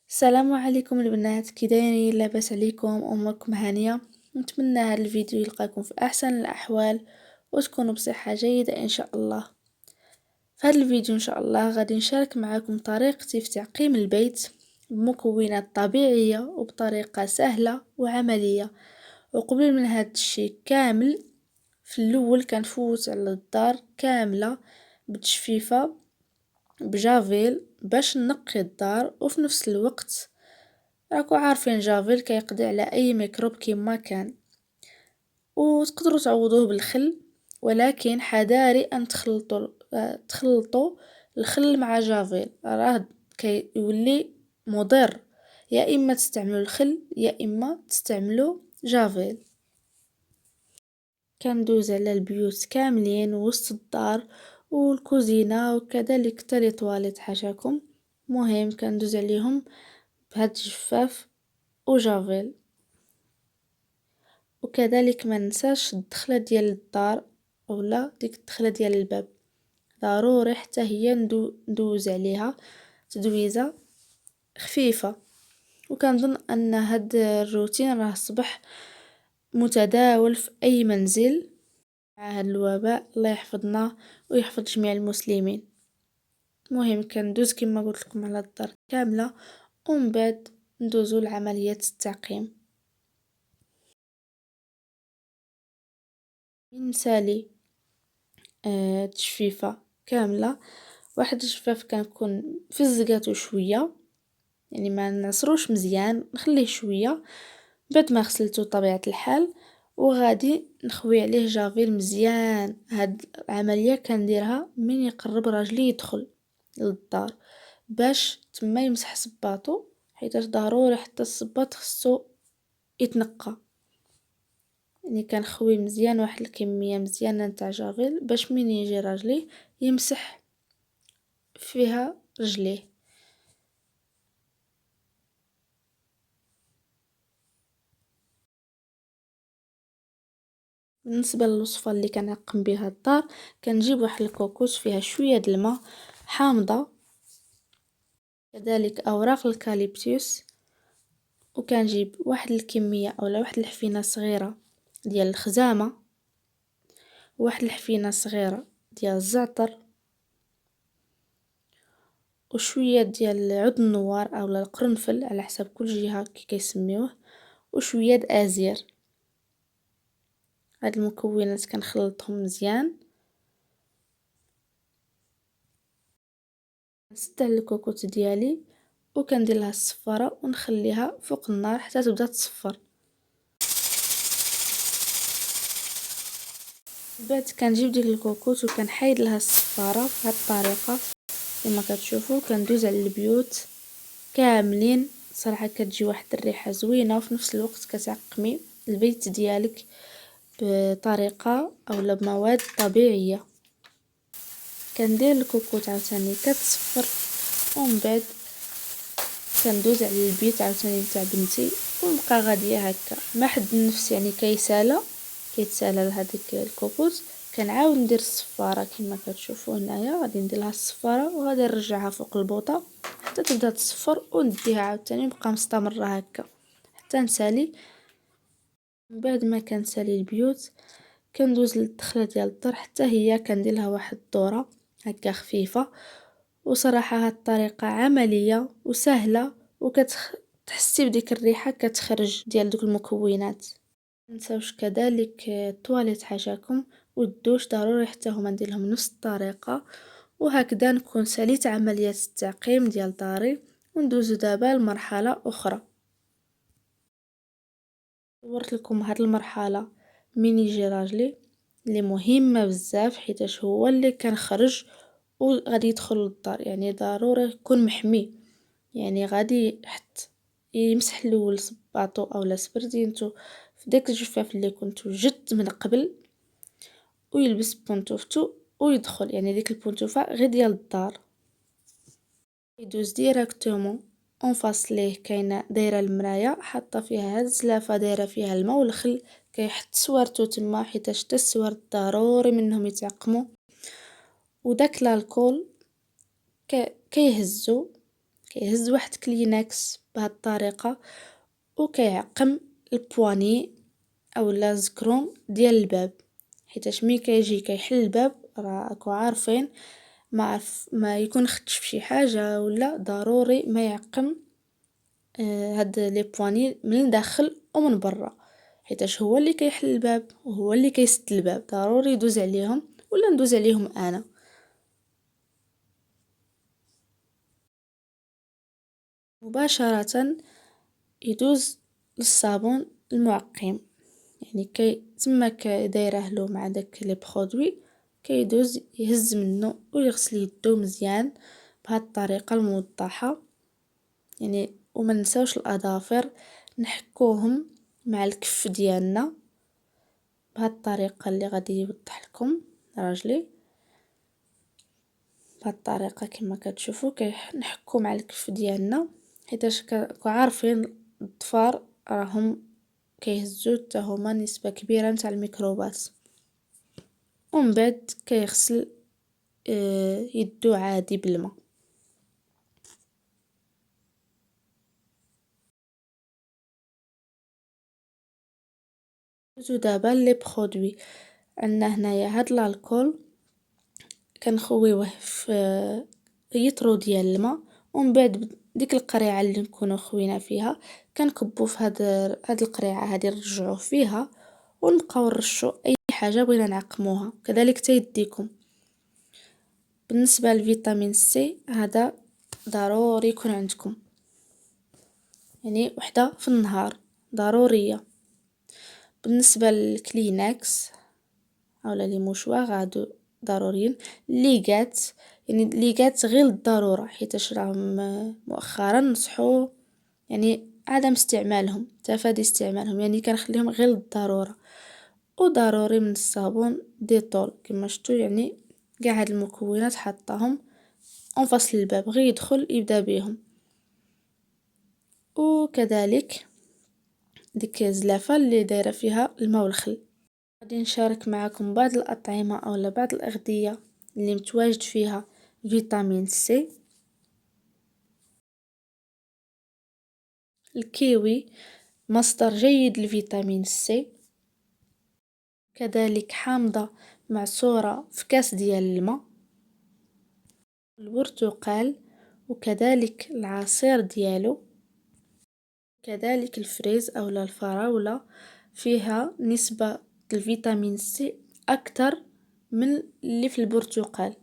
السلام عليكم البنات، كي دايرين؟ لاباس عليكم؟ اموركم هانيه؟ نتمنى هذا الفيديو يلقاكم في احسن الاحوال وتكونوا بصحه جيده ان شاء الله. في هذا الفيديو ان شاء الله غادي نشارك معكم طريقتي في تعقيم البيت بمكونات طبيعيه وبطريقه سهله وعمليه. وقبل من هذا الشيء كامل، في الاول كنفوت على الدار كامله بتجفيفه بجافيل باش نقي الدار، وفي نفس الوقت راكو عارفين جافيل كيقضي على اي ميكروب كيما كان، وتقدروا تعوضوه بالخل، ولكن حذاري ان تخلطوا الخل مع جافيل، راه كيولي مضر. يا اما تستعملوا الخل يا اما تستعملوا جافيل. كندوز على البيوت كاملين وسط الدار والكوزينه وكذلك حتى لي طواليت حاشاكم، مهم كندوز عليهم بهاد الجفاف وجافيل. وكذلك ما ننساش الدخله ديال الدار اولا ديك الدخله ديال الباب، ضروري حتى هي ندوز عليها تدويزه خفيفه. وكنظن ان هاد الروتين راه صبح متداول في اي منزل مع هاد الوباء. الله يحفظنا ويحفظ جميع المسلمين. مهم كندوز كما قلت لكم على الدار كامله، ومن بعد ندوزو لعمليه التعقيم. نسالي تجفيفه كامله، واحد الجفاف كنكون فزقاتو شويه، يعني ما نعصروش مزيان، نخليه شويه بعد ما غسلته طبيعه الحال، وغادي نخوي عليه جافيل مزيان. هاد العمليه كنديرها من يقرب راجلي يدخل للدار باش تما يمسح صباطو، حيت ضروري حتى الصباط خصو يتنقى. يعني كنخوي مزيان واحد الكميه مزيانه نتاع جافيل باش من يجي راجلي يمسح فيها رجليه. بالنسبه للوصفه اللي كنعقم بها الدار، كنجيب واحد الكوكوس فيها شويه د الماء حامضه، كذلك اوراق الكاليبتوس، وكنجيب واحد الكميه اولا واحد الحفينه صغيره ديال الخزامه، واحد الحفينه صغيره ديال الزعتر، وشويه ديال عود النوار اولا القرنفل على حسب كل جهه كي كيسميوه، وشويه د ازير. هاد المكونات كنخلطهم مزيان. نسد على الكوكوط ديالي وكندير لها الصفاره ونخليها فوق النار حتى تبدا تصفر. بعد كنجيب ديك الكوكوط وكنحيد لها الصفاره بهاد الطريقه كما كتشوفوا. كندوز على البيوت كاملين، صراحه كتجي واحد الريحه زوينه، وفي نفس الوقت كتعقمي البيت ديالك بطريقه اولا بمواد طبيعيه. كندير الكوكوط عاوتاني كتصفر، ومن بعد كندوز على البيت عاوتاني نتاع بنتي ونبقى غاديه هكا ما حد النفس، يعني كيتسالى هذيك الكوكوط. كنعاود ندير الصفاره كما كتشوفوا هنايا، غادي ندير لها الصفاره وغادي نرجعها فوق البوطه حتى تبدا تصفر، ونديها عاوتاني نبقى مستمره هكا حتى نسالي. من بعد ما كنسالي البيوت كندوز للدخله ديال الدار حتى هي كندير لها واحد الدوره هكا خفيفه. وصراحه هاد الطريقه عمليه وسهله تحسي بديك الريحه كتخرج ديال دوك المكونات. منساوش كذلك الطواليت حاشاكم والدوش ضروري حتى هما ندير لهم نفس الطريقه. وهكذا نكون ساليت عمليه التعقيم ديال داري، وندوزو دابا لمرحله اخرى. صورت لكم هاد المرحله من يجي راجلي اللي مهمه بزاف، حيتاش هو اللي كنخرج وغادي يدخل للدار، يعني ضروري يكون محمي. يعني غادي حتى يمسح الاول صباطو اولا سبردينتو في داك الجفاف اللي كنتو جد من قبل، ويلبس بونتوفتو ويدخل، يعني ديك البونتوفه غير ديال الدار. يدوز ديراكتومون اونفاس ليه كاينه دايره المرايه حاطه فيها هاد الزلافه دايره فيها الماء والخل، كيحط سوارتو تما حيتاش حتى السوارت ضروري منهم يتعقموا. وداك الكول كيهز واحد كلينكس بهاد الطريقه وكيعقم البواني اولا الزكرون ديال الباب، حيتاش ملي كيجي كيحل الباب راكو عارفين ما يكون خدش فشي حاجه ولا ضروري ما يعقم هاد لي بواني من الداخل ومن برا، حيتاش هو اللي كيحل الباب وهو اللي كيسد الباب، ضروري يدوز عليهم ولا ندوز عليهم انا. مباشرة يدوز للصابون المعقم، يعني كي تما دايره له مع داك لي برودوي كيدوز يهز منه ويغسل يدو مزيان بهاد الطريقه الموضحه. يعني وما نساوش الاظافر نحكوهم مع الكف ديالنا بهاد الطريقه اللي غادي يوضح لكم راجلي، بهاد الطريقه كما كتشوفوا نحكو مع الكف ديالنا، حيتاش عارفين الضفار راهم كيهزو حتى هما نسبه كبيره نتاع الميكروبات. ومن بعد كيغسل يدو عادي بالماء. دابا لي برودوي عندنا هنايا هاد الكول كنخويوه في يطرو ديال الماء، ومن بعد ديك القريعه اللي نكونوا خوينا فيها كنكبوا في هاد القريعه هادي نرجعوه فيها ونبقاو نرشوا اي حاجه بغينا نعقموها، كذلك حتى يديكم. بالنسبه لفيتامين سي هذا ضروري يكون عندكم، يعني وحده في النهار ضروريه. بالنسبه للكلينكس اولا لي موشوار هادو ضروريين. ليغات يعني ليغات غير الضروره، حيت راهم مؤخرا نصحوا يعني عدم استعمالهم، تفادي استعمالهم، يعني كنخليهم غير الضروره. وضروري من الصابون ديتول كما شفتوا، يعني كاع هاد المكونات حطاهم انفصل الباب غير يدخل يبدا بهم. وكذلك ديك الزلافه اللي دايره فيها الماء والخل. غادي نشارك معكم بعض الأطعمة أو بعض الأغذية اللي متواجد فيها فيتامين سي. الكيوي مصدر جيد لفيتامين سي، كذلك حامضة معصورة في كاس ديال الماء، البرتقال وكذلك العصير ديالو، كذلك الفريز أو الفراولة فيها نسبة الفيتامين سي أكثر من اللي في البرتقال.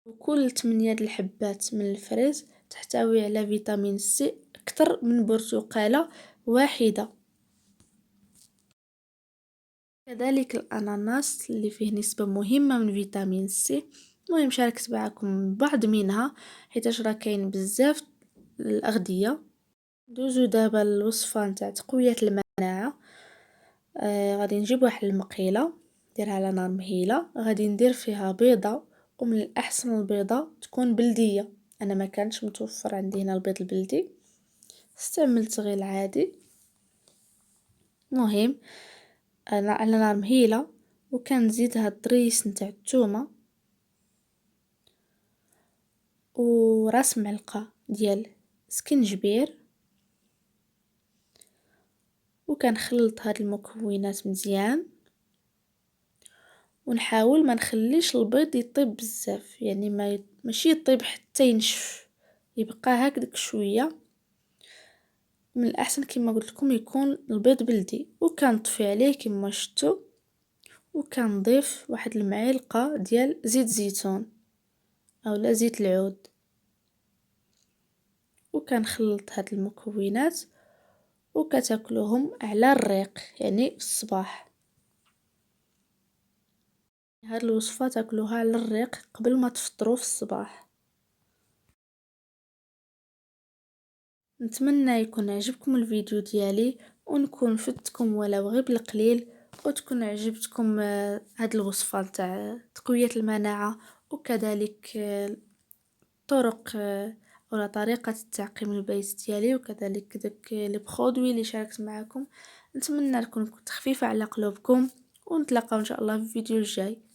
وكل 8 الحبات من الفريز تحتوي على فيتامين سي أكثر من برتقالة واحدة. كذلك الأناناس اللي فيه نسبة مهمة من فيتامين سي. المهم شاركت معكم بعض منها حيت راه كاين بزاف الأغذية. دوزو دابا الوصفة نتاع تقوية المناعة. غادي نجيب واحد المقيلة نديرها على نار مهيلة، غادي ندير فيها بيضة، ومن الأحسن البيضة تكون بلدية، أنا ما كانش متوفر عندي هنا البيض البلدي، استعملت غير العادي. مهم أنا على نار مهيلة، وكنزيدها الضريس نتاع الثومة وراس معلقة ديال سكنجبير، وكنخلط هاد المكونات مزيان، ونحاول ما نخليش البيض يطيب بزاف، يعني ماشي يطيب حتى ينشف، يبقى هكذاك شويه. من الاحسن كما قلت لكم يكون البيض بلدي. وكنطفي عليه كما شفتوا، وكنضيف واحد المعلقه ديال زيت زيتون اولا زيت العود، وكنخلط هاد المكونات وكتاكلوهم على الريق يعني في الصباح. هاد الوصفه تاكلوها على الريق قبل ما تفطروا في الصباح. نتمنى يكون عجبكم الفيديو ديالي، ونكون فدتكم ولو غير بالقليل، وتكون عجبتكم هاد الوصفه تاع تقويه المناعه، وكذلك طرق ولا طريقة تعقيم البيت ديالي، وكذلك داك لي برودوي اللي شاركت معاكم. نتمنى نكون كنت خفيفة على قلوبكم، ونتلاقاو ان شاء الله في الفيديو الجاي.